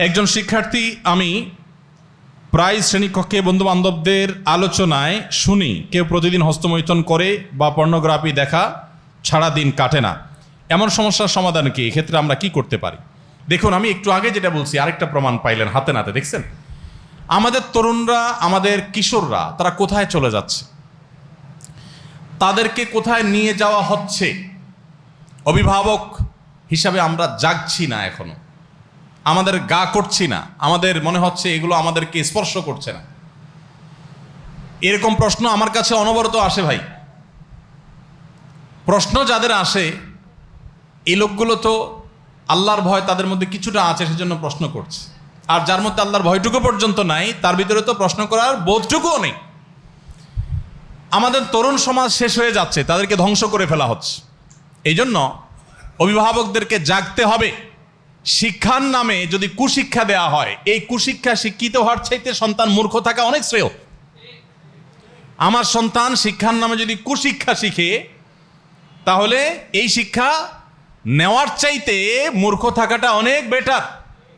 একজন শিক্ষার্থী, আমি প্রায় শ্রেণীকক্ষে বন্ধুবান্ধবদের আলোচনায় শুনি কেউ প্রতিদিন হস্তমৈথুন করে বা পর্নোগ্রাফি দেখা ছাড়া দিন কাটে না। এমন সমস্যার সমাধান কি? এক্ষেত্রে আমরা কি করতে পারি? দেখুন, আমি একটু আগে যেটা বলছি আরেকটা প্রমাণ পাইলেন হাতে নাতে, দেখছেন আমাদের তরুণরা, আমাদের কিশোররা তারা কোথায় চলে যাচ্ছে, তাদেরকে কোথায় নিয়ে যাওয়া হচ্ছে। অভিভাবক হিসাবে আমরা জাগছি না, এখনো আমাদের গা করছি না, আমাদের মনে হচ্ছে এগুলো আমাদেরকে স্পর্শ করছে না। এরকম প্রশ্ন আমার কাছে অনবরত আসে ভাই। প্রশ্ন যাদের আসে, এই লোকগুলো তো আল্লাহর ভয় তাদের মধ্যে কিছুটা আছে, সেজন্য প্রশ্ন করছে। আর যার মধ্যে আল্লাহর ভয়টুকু পর্যন্ত নাই, তার ভিতরে তো প্রশ্ন করার বোধটুকুও নেই। আমাদের তরুণ সমাজ শেষ হয়ে যাচ্ছে, তাদেরকে ধ্বংস করে ফেলা হচ্ছে। এই জন্য অভিভাবকদেরকে জাগতে হবে। শিক্ষার নামে যদি কুশিক্ষা দেয়া হয়, এই কুশিক্ষা শিক্ষিত হওয়ার চাইতে সন্তান মূর্খ থাকা অনেক শ্রেয়। আমার সন্তান শিক্ষার নামে যদি কুশিক্ষা শিখে, তাহলে এই শিক্ষা নেওয়ার চাইতে মূর্খ থাকাটা অনেক বেটার।